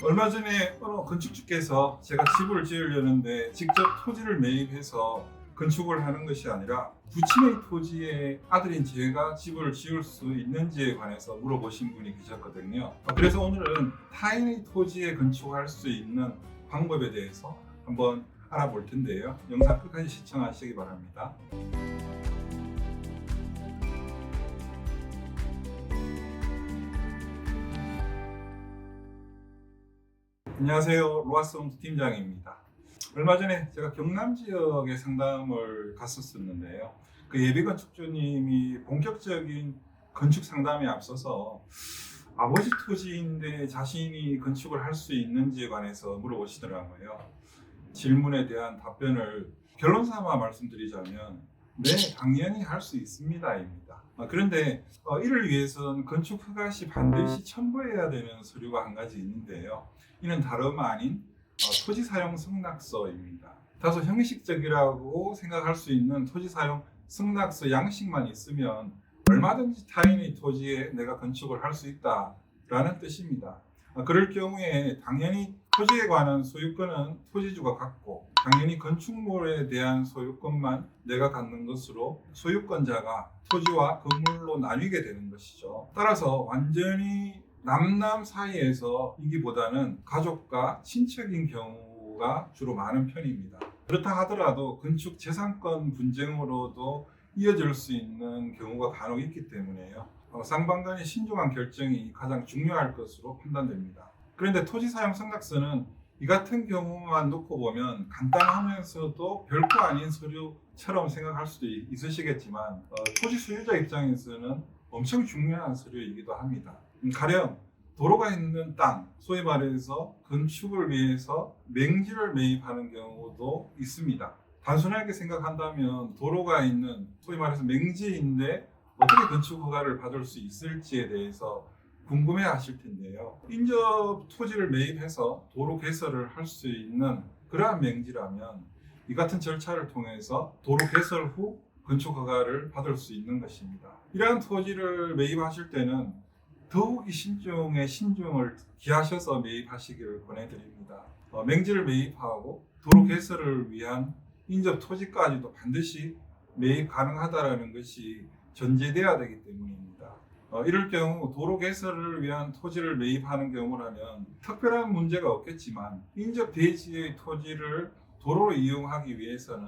얼마 전에 어느 건축주께서 제가 집을 지으려는데 직접 토지를 매입해서 건축을 하는 것이 아니라 부친의 토지에 아들인 제가 집을 지을 수 있는지에 관해서 물어보신 분이 계셨거든요. 그래서 오늘은 타인의 토지에 건축할 수 있는 방법에 대해서 한번 알아볼 텐데요. 영상 끝까지 시청하시기 바랍니다. 안녕하세요. 로아스홈스 팀장입니다. 얼마 전에 제가 경남 지역에 상담을 갔었는데요. 그 예비건축주님이 본격적인 건축 상담에 앞서서 아버지 토지인데 자신이 건축을 할 수 있는지에 관해서 물어보시더라고요. 질문에 대한 답변을 결론 삼아 말씀드리자면 네, 당연히 할 수 있습니다입니다. 그런데 이를 위해서는 건축 허가 시 반드시 첨부해야 되는 서류가 한 가지 있는데요. 이는 다름 아닌 토지 사용 승낙서입니다. 다소 형식적이라고 생각할 수 있는 토지 사용 승낙서 양식만 있으면 얼마든지 타인의 토지에 내가 건축을 할 수 있다라는 뜻입니다. 그럴 경우에 당연히 토지에 관한 소유권은 토지주가 갖고 당연히 건축물에 대한 소유권만 내가 갖는 것으로 소유권자가 토지와 건물로 나뉘게 되는 것이죠. 따라서 완전히 남남 사이에서 이기보다는 가족과 친척인 경우가 주로 많은 편입니다. 그렇다 하더라도 건축 재산권 분쟁으로도 이어질 수 있는 경우가 간혹 있기 때문에요. 쌍방 간의 신중한 결정이 가장 중요할 것으로 판단됩니다. 그런데 토지 사용 승낙서는 이 같은 경우만 놓고 보면 간단하면서도 별거 아닌 서류처럼 생각할 수도 있으시겠지만 토지 소유자 입장에서는 엄청 중요한 서류이기도 합니다. 가령 도로가 있는 땅, 소위 말해서 건축을 위해서 맹지를 매입하는 경우도 있습니다. 단순하게 생각한다면 도로가 있는 소위 말해서 맹지인데 어떻게 건축 허가를 받을 수 있을지에 대해서 궁금해 하실 텐데요. 인접 토지를 매입해서 도로 개설을 할 수 있는 그러한 맹지라면 이 같은 절차를 통해서 도로 개설 후 건축 허가를 받을 수 있는 것입니다. 이러한 토지를 매입하실 때는 더욱이 신중을 기하셔서 매입하시기를 권해드립니다. 맹지를 매입하고 도로 개설을 위한 인접 토지까지도 반드시 매입 가능하다는 것이 전제돼야 되기 때문입니다. 이럴 경우 도로 개설을 위한 토지를 매입하는 경우라면 특별한 문제가 없겠지만 인접 대지의 토지를 도로로 이용하기 위해서는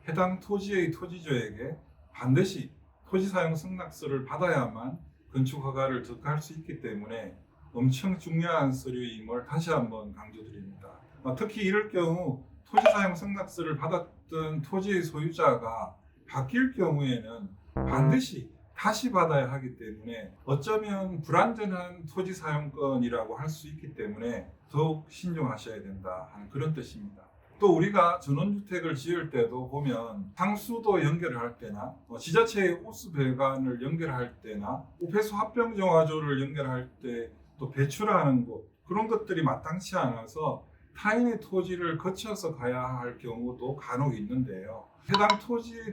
해당 토지의 토지주에게 반드시 토지 사용 승낙서를 받아야만 건축 허가를 득할 수 있기 때문에 엄청 중요한 서류임을 다시 한번 강조드립니다. 특히 이럴 경우 토지 사용 승낙서를 받았던 토지의 소유자가 바뀔 경우에는 반드시 다시 받아야 하기 때문에 어쩌면 불완전한 토지 사용권이라고 할 수 있기 때문에 더욱 신중하셔야 된다 하는 그런 뜻입니다. 또 우리가 전원주택을 지을 때도 보면 상수도 연결을 할 때나 지자체의 호수 배관을 연결할 때나 폐수 합병정화조를 연결할 때 또 배출하는 곳 그런 것들이 마땅치 않아서 타인의 토지를 거쳐서 가야 할 경우도 간혹 있는데요. 해당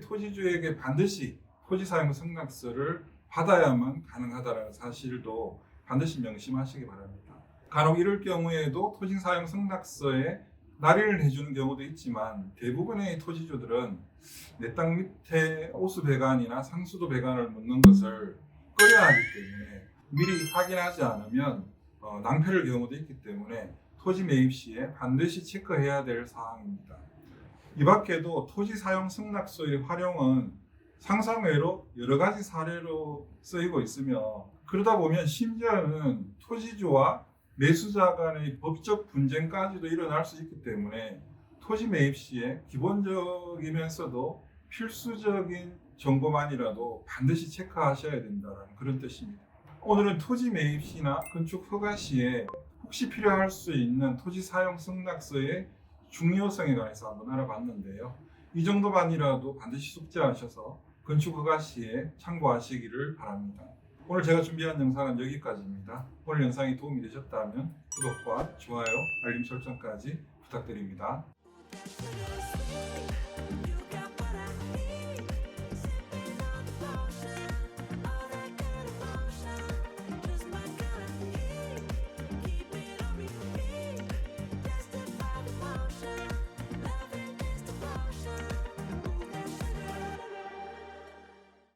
토지주에게 반드시 토지 사용 승낙서를 받아야만 가능하다는 사실도 반드시 명심하시기 바랍니다. 간혹 이럴 경우에도 토지 사용 승낙서에 날인을 해주는 경우도 있지만 대부분의 토지주들은 내 땅 밑에 호수 배관이나 상수도 배관을 묻는 것을 꺼려하기 때문에 미리 확인하지 않으면 낭패를 경우도 있기 때문에 토지 매입 시에 반드시 체크해야 될 사항입니다. 이 밖에도 토지 사용 승낙서의 활용은 상상외로 여러 가지 사례로 쓰이고 있으며 그러다 보면 심지어는 토지주와 매수자 간의 법적 분쟁까지도 일어날 수 있기 때문에 토지 매입 시에 기본적이면서도 필수적인 정보만이라도 반드시 체크하셔야 된다는 그런 뜻입니다. 오늘은 토지 매입 시나 건축 허가 시에 혹시 필요할 수 있는 토지 사용 승낙서의 중요성에 관해서 한번 알아봤는데요. 이 정도만이라도 반드시 숙지하셔서 건축 허가 시에 참고하시기를 바랍니다. 오늘 제가 준비한 영상은 여기까지입니다. 오늘 영상이 도움이 되셨다면 구독과 좋아요, 알림 설정까지 부탁드립니다.